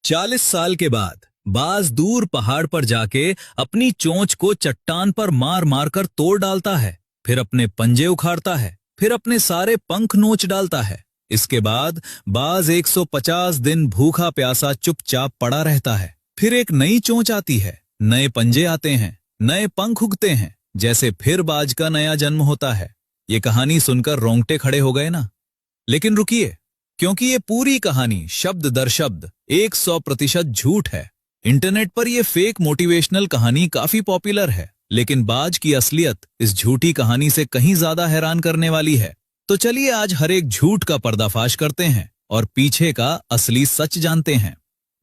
40 साल के बाद बाज दूर पहाड़ पर जाके अपनी चोंच को चट्टान पर मार मार कर तोड़ डालता है, फिर अपने पंजे उखाड़ता है, फिर अपने सारे पंख नोच डालता है। इसके बाद बाज 150 दिन भूखा प्यासा चुपचाप पड़ा रहता है। फिर एक नई चोंच आती है, नए पंजे आते हैं, नए पंख उगते हैं, जैसे फिर बाज का नया जन्म होता है। ये कहानी सुनकर रोंगटे खड़े हो गए ना? लेकिन रुकिए, क्योंकि ये पूरी कहानी शब्द दर शब्द 100% झूठ है। इंटरनेट पर ये फेक मोटिवेशनल कहानी काफी पॉपुलर है, लेकिन बाज की असलियत इस झूठी कहानी से कहीं ज्यादा हैरान करने वाली है। तो चलिए आज हर एक झूठ का पर्दाफाश करते हैं और पीछे का असली सच जानते हैं।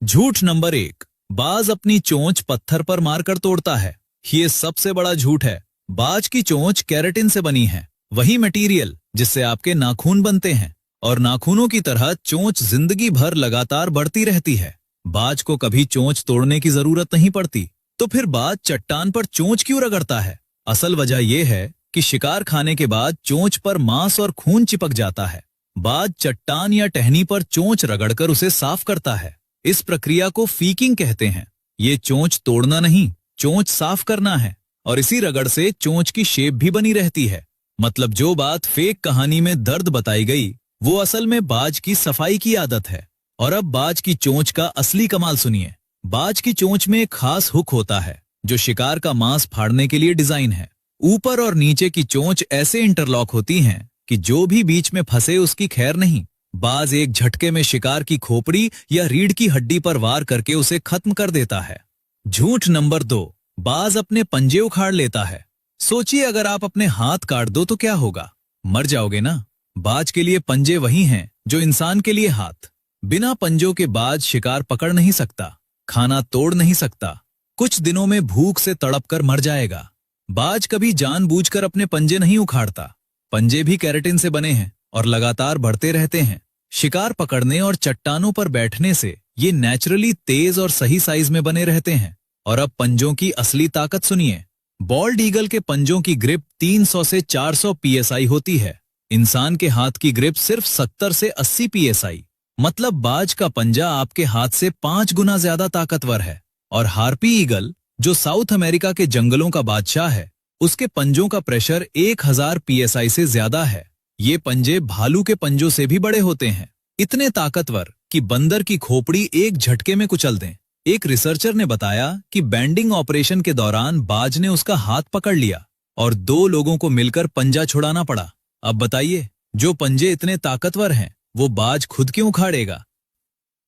झूठ नंबर 1, बाज अपनी चोंच पत्थर पर मारकर तोड़ता है। ये सबसे बड़ा झूठ है। बाज की चोंच केराटिन से बनी है, वही मटेरियल जिससे आपके नाखून बनते हैं, और नाखूनों की तरह चोंच जिंदगी भर लगातार बढ़ती रहती है। बाज को कभी चोंच तोड़ने की जरूरत नहीं पड़ती, तो फिर बाज चट्टान पर चोंच क्यों रगड़ता है? असल वजह यह है कि शिकार खाने के बाद चोंच पर मांस और खून चिपक जाता है। बाज चट्टान या टहनी पर चोंच रगड़कर उसे साफ करता है। इस प्रक्रिया को फीकिंग कहते हैं। ये चोंच तोड़ना नहीं, चोंच साफ करना है, और इसी रगड़ से चोंच की शेप भी बनी रहती है। मतलब जो बात फेक कहानी में दर्द बताई गई, वो असल में बाज की सफाई की आदत है। और अब बाज की चोंच का असली कमाल सुनिए। बाज की चोंच में एक खास हुक होता है जो शिकार का मांस फाड़ने के लिए डिजाइन है। ऊपर और नीचे की चोंच ऐसे इंटरलॉक होती हैं कि जो भी बीच में फंसे उसकी खैर नहीं। बाज एक झटके में शिकार की खोपड़ी या रीढ़ की हड्डी पर वार करके उसे खत्म कर देता है। झूठ नंबर 2, बाज अपने पंजे उखाड़ लेता है। सोचिए, अगर आप अपने हाथ काट दो तो क्या होगा? मर जाओगे ना। बाज के लिए पंजे वही हैं जो इंसान के लिए हाथ। बिना पंजों के बाज शिकार पकड़ नहीं सकता, खाना तोड़ नहीं सकता, कुछ दिनों में भूख से तड़प कर मर जाएगा। बाज कभी जानबूझकर अपने पंजे नहीं उखाड़ता। पंजे भी केराटिन से बने हैं और लगातार बढ़ते रहते हैं। शिकार पकड़ने और चट्टानों पर बैठने से ये नेचुरली तेज और सही साइज में बने रहते हैं। और अब पंजों की असली ताकत सुनिए। बॉल्ड ईगल के पंजों की ग्रिप 300 से 400 psi होती है। इंसान के हाथ की ग्रिप सिर्फ 70 से 80 psi। मतलब बाज का पंजा आपके हाथ से 5 गुना ज्यादा ताकतवर है। और हार्पी ईगल, जो साउथ अमेरिका के जंगलों का बादशाह है, उसके पंजों का प्रेशर 1000 psi से ज्यादा है। ये पंजे भालू के पंजों से भी बड़े होते हैं, इतने ताकतवर कि बंदर की खोपड़ी एक झटके में कुचल दें। एक रिसर्चर ने बताया कि बैंडिंग ऑपरेशन के दौरान बाज ने उसका हाथ पकड़ लिया और 2 लोगों को मिलकर पंजा छुड़ाना पड़ा। अब बताइए, जो पंजे इतने ताकतवर हैं, वो बाज खुद क्यों उखाड़ेगा?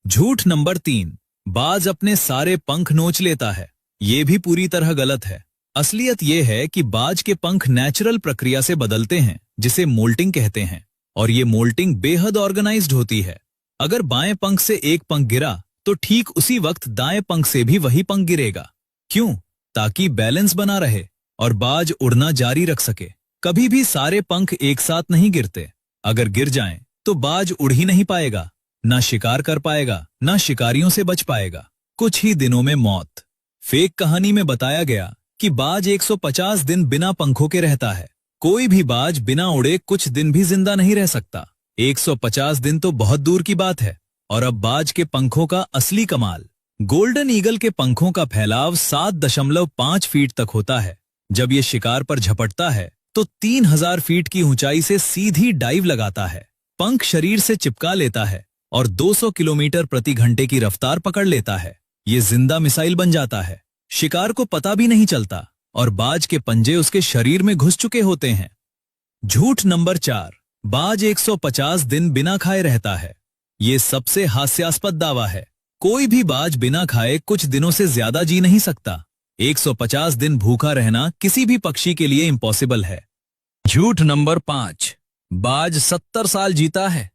झूठ नंबर 3, बाज अपने सारे पंख नोच लेता है। ये भी पूरी तरह गलत है। असलियत ये है कि बाज के पंख नेचुरल प्रक्रिया से बदलते हैं, जिसे मोल्टिंग कहते हैं, और ये मोल्टिंग बेहद ऑर्गेनाइज्ड होती है। अगर बाएं पंख से एक पंख गिरा तो ठीक उसी वक्त दाएं पंख से भी वही पंख गिरेगा। क्यों? ताकि बैलेंस बना रहे और बाज उड़ना जारी रख सके। कभी भी सारे पंख एक साथ नहीं गिरते। अगर गिर जाएं तो बाज उड़ ही नहीं पाएगा, ना शिकार कर पाएगा, ना शिकारियों से बच पाएगा। कुछ ही दिनों में मौत। फेक कहानी में बताया गया कि बाज 150 दिन बिना पंखों के रहता है। कोई भी बाज बिना उड़े कुछ दिन भी जिंदा नहीं रह सकता। 150 दिन तो बहुत दूर की बात है। और अब बाज के पंखों का असली कमाल। गोल्डन ईगल के पंखों का फैलाव 7.5 फीट तक होता है। जब ये शिकार पर झपटता है तो 3000 फीट की ऊंचाई से सीधी डाइव लगाता है। पंख शरीर से चिपका लेता है और 200 किलोमीटर प्रति घंटे की रफ्तार पकड़ लेता है। ये जिंदा मिसाइल बन जाता है। शिकार को पता भी नहीं चलता और बाज के पंजे उसके शरीर में घुस चुके होते हैं। झूठ नंबर 4, बाज 150 दिन बिना खाए रहता है। ये सबसे हास्यास्पद दावा है। कोई भी बाज बिना खाए कुछ दिनों से ज्यादा जी नहीं सकता। 150 दिन भूखा रहना किसी भी पक्षी के लिए इम्पॉसिबल है। झूठ नंबर 5, बाज 70 साल जीता है।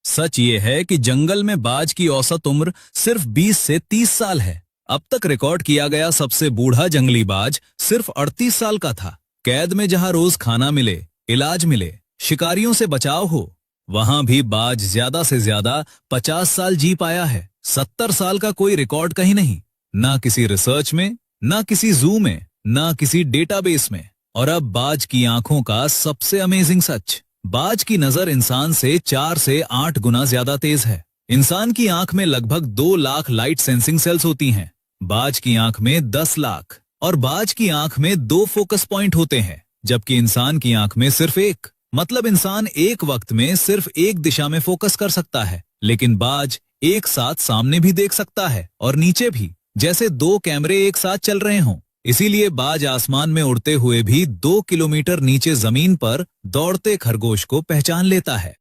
सच ये है कि जंगल में बाज की औसत उम्र सिर्फ 20 से 30 साल है। अब तक रिकॉर्ड किया गया सबसे बूढ़ा जंगली बाज सिर्फ 38 साल का था। कैद में जहां रोज खाना मिले, इलाज मिले, शिकारियों से बचाव हो, वहां भी बाज ज्यादा से ज्यादा 50 साल जी पाया है। 70 साल का कोई रिकॉर्ड कहीं नहीं, ना किसी रिसर्च में, ना किसी जू में, ना किसी डेटाबेस में। और अब बाज की आंखों का सबसे अमेजिंग सच। बाज की नजर इंसान से 4 से 8 गुना ज्यादा तेज है। इंसान की आंख में लगभग 2 लाख लाइट सेंसिंग सेल्स होती हैं। बाज की आंख में 10 लाख और बाज की आंख में 2 फोकस पॉइंट होते हैं, जबकि इंसान की आंख में सिर्फ एक। मतलब इंसान एक वक्त में सिर्फ एक दिशा में फोकस कर सकता है, लेकिन बाज एक साथ सामने भी देख सकता है और नीचे भी, जैसे 2 कैमरे एक साथ चल रहे हों। इसीलिए बाज आसमान में उड़ते हुए भी 2 किलोमीटर नीचे जमीन पर दौड़ते खरगोश को पहचान लेता है।